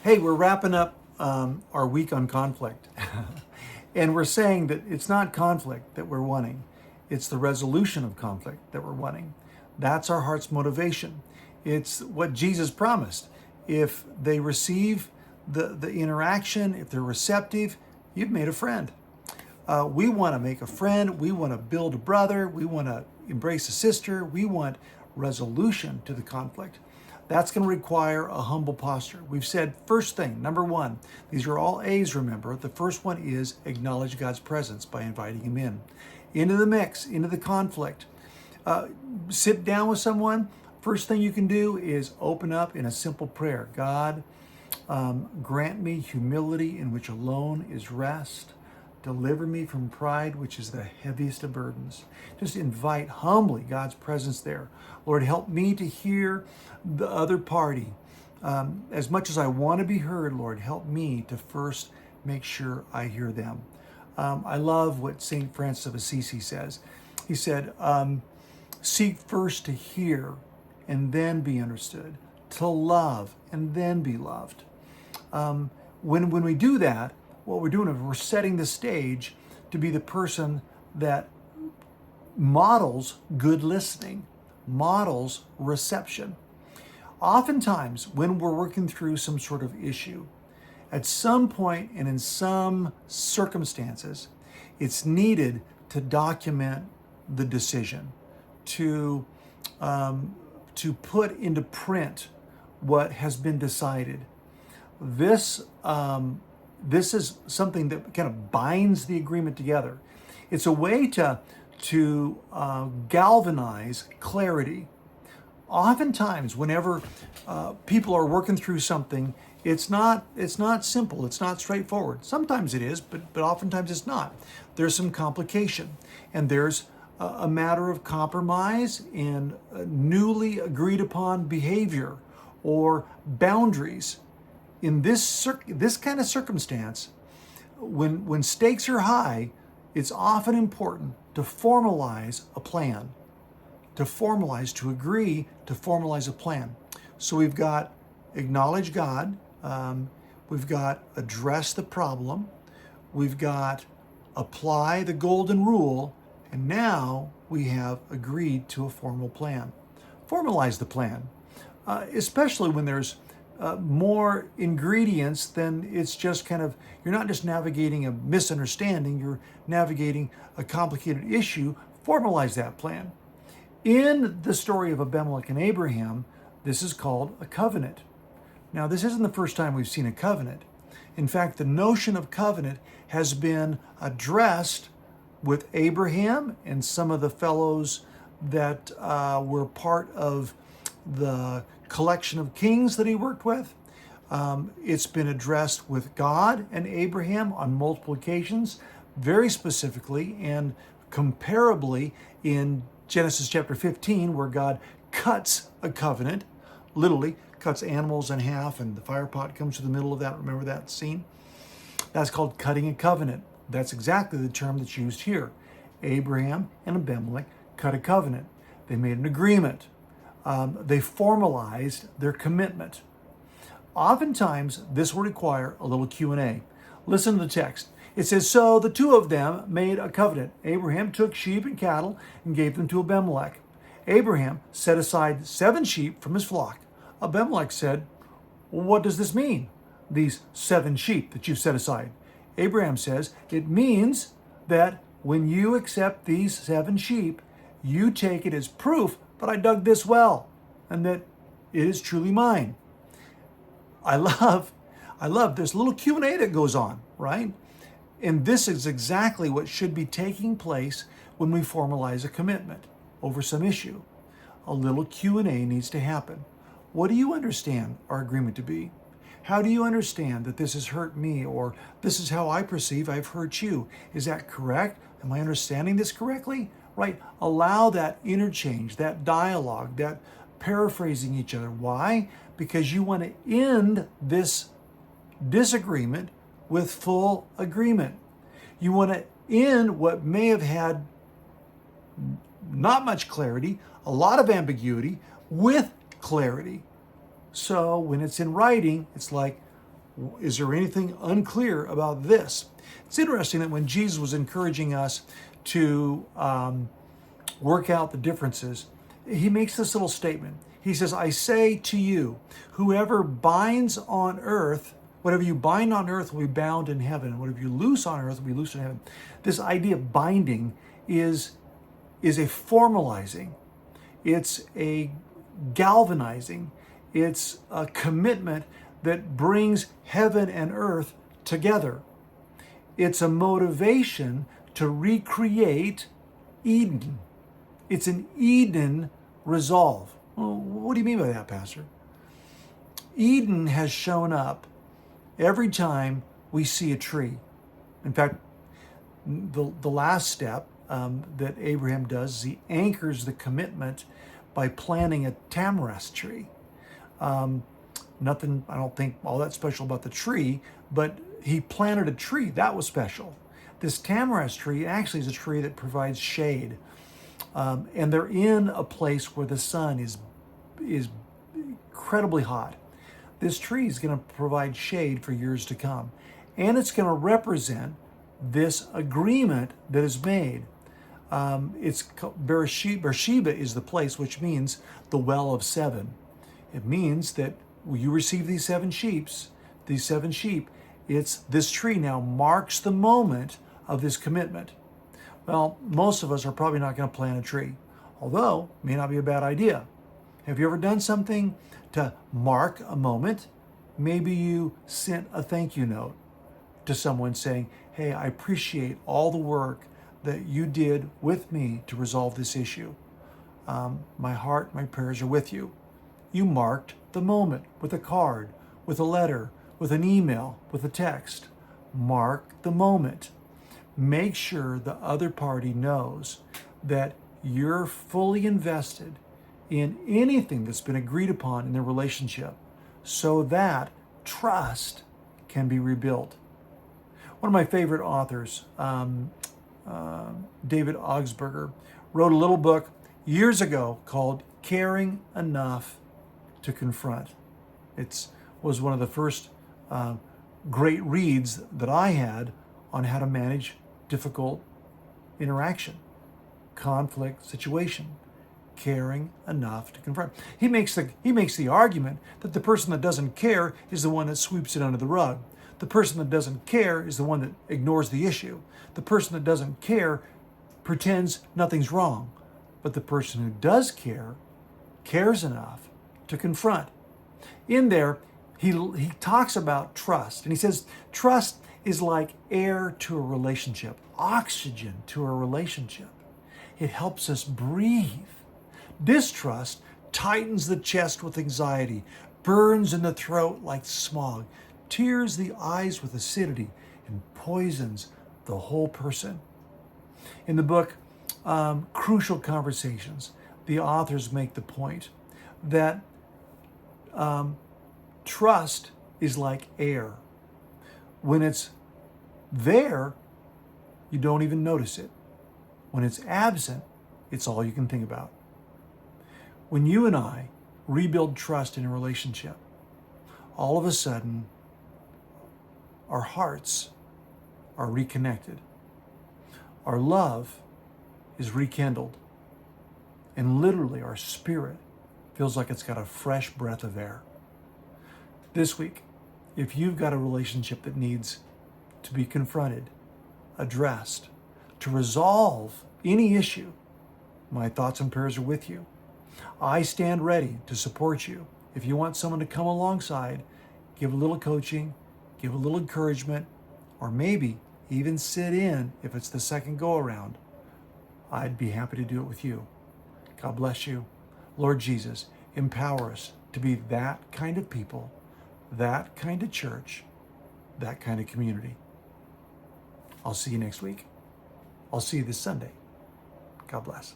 Hey, we're wrapping up our week on conflict. And we're saying that it's not conflict that we're wanting, it's the resolution of conflict that we're wanting. That's our heart's motivation. It's what Jesus promised. If they receive the interaction, if they're receptive, you've made a friend. We want to make a friend. We want to build a brother. We want to embrace a sister. We want resolution to the conflict. That's going to require a humble posture. We've said first thing, number one, these are all A's, remember. The first one is acknowledge God's presence by inviting him in. Into the mix, into the conflict. Sit down with someone. First thing you can do is open up in a simple prayer. God, grant me humility in which alone is rest. Deliver me from pride, which is the heaviest of burdens. Just invite humbly God's presence there. Lord, help me to hear the other party. As much as I want to be heard, Lord, help me to first make sure I hear them. I love what St. Francis of Assisi says. He said, seek first to hear and then be understood, to love and then be loved. When we do that, what we're doing is we're setting the stage to be the person that models good listening, models reception. Oftentimes, when we're working through some sort of issue, at some point and in some circumstances, it's needed to document the decision, to put into print what has been decided. This is something that kind of binds the agreement together. It's a way to galvanize clarity. Oftentimes, whenever people are working through something, it's not simple. It's not straightforward. Sometimes it is, but oftentimes it's not. There's some complication, and there's a matter of compromise and newly agreed upon behavior or boundaries. In this kind of circumstance, when stakes are high, it's often important to formalize a plan, to agree to formalize a plan. So we've got acknowledge God, we've got address the problem, we've got apply the golden rule, and now we have agreed to a formal plan. Formalize the plan, especially when there's more ingredients than it's just kind of, you're not just navigating a misunderstanding, you're navigating a complicated issue. Formalize that plan. In the story of Abimelech and Abraham, this is called a covenant. Now, this isn't the first time we've seen a covenant. In fact, the notion of covenant has been addressed with Abraham and some of the fellows that were part of the collection of kings that he worked with. It's been addressed with God and Abraham on multiple occasions, very specifically and comparably in Genesis chapter 15, where God cuts a covenant, literally cuts animals in half, and the fire pot comes to the middle of that. Remember that scene? That's called cutting a covenant. That's exactly the term that's used here. Abraham and Abimelech cut a covenant. They made an agreement. They formalized their commitment. Oftentimes, this will require a little Q&A. Listen to the text. It says, so the two of them made a covenant. Abraham took sheep and cattle and gave them to Abimelech. Abraham set aside 7 sheep from his flock. Abimelech said, well, what does this mean, these 7 sheep that you've set aside? Abraham says, it means that when you accept these 7 sheep, you take it as proof that I dug this well and that it is truly mine. I love this little Q&A that goes on, right? And this is exactly what should be taking place when we formalize a commitment over some issue. A little Q&A needs to happen. What do you understand our agreement to be? How do you understand that this has hurt me, or this is how I perceive I've hurt you? Is that correct? Am I understanding this correctly? Right? Allow that interchange, that dialogue, that paraphrasing each other. Why? Because you want to end this disagreement with full agreement. You want to end what may have had not much clarity, a lot of ambiguity, with clarity. So when it's in writing, it's like, Is there anything unclear about this? It's interesting that when Jesus was encouraging us to work out the differences, he makes this little statement. He says, I say to you, whoever binds on earth, whatever you bind on earth will be bound in heaven, and whatever you loose on earth will be loosed in heaven. This idea of binding is a formalizing. It's a galvanizing. It's a commitment that brings heaven and earth together. It's a motivation to recreate Eden. It's an Eden resolve. Well, what do you mean by that, Pastor? Eden has shown up every time we see a tree. In fact, the last step that Abraham does is he anchors the commitment by planting a tamarisk tree. Nothing, I don't think, all that special about the tree, but he planted a tree. That was special. This tamarisk tree actually is a tree that provides shade. And they're in a place where the sun is incredibly hot. This tree is going to provide shade for years to come. And it's going to represent this agreement that is made. It's Beersheba is the place, which means the well of seven. It means that you receive these seven sheep, this tree now marks the moment of this commitment. Well, most of us are probably not going to plant a tree, although it may not be a bad idea. Have you ever done something to mark a moment? Maybe you sent a thank you note to someone saying, hey, I appreciate all the work that you did with me to resolve this issue. My heart, my prayers are with you. You marked the moment with a card, with a letter, with an email, with a text. Mark the moment. Make sure the other party knows that you're fully invested in anything that's been agreed upon in the relationship so that trust can be rebuilt. One of my favorite authors, David Augsburger, wrote a little book years ago called Caring Enough to Confront. It was one of the first great reads that I had on how to manage difficult interaction, conflict situation, caring enough to confront. He makes the argument that the person that doesn't care is the one that sweeps it under the rug. The person that doesn't care is the one that ignores the issue. The person that doesn't care pretends nothing's wrong. But the person who does care cares enough to confront. In there, he talks about trust, and he says trust is like air to a relationship, oxygen to a relationship. It helps us breathe. Distrust tightens the chest with anxiety, burns in the throat like smog, tears the eyes with acidity, and poisons the whole person. In the book, Crucial Conversations, the authors make the point that trust is like air. When it's there, you don't even notice it. When it's absent, it's all you can think about. When you and I rebuild trust in a relationship, all of a sudden, our hearts are reconnected. Our love is rekindled. And literally, our spirit feels like it's got a fresh breath of air. This week, if you've got a relationship that needs to be confronted, addressed, to resolve any issue, my thoughts and prayers are with you. I stand ready to support you. If you want someone to come alongside, give a little coaching, give a little encouragement, or maybe even sit in if it's the second go around, I'd be happy to do it with you. God bless you. Lord Jesus, empower us to be that kind of people, that kind of church, that kind of community. I'll see you next week. I'll see you this Sunday. God bless.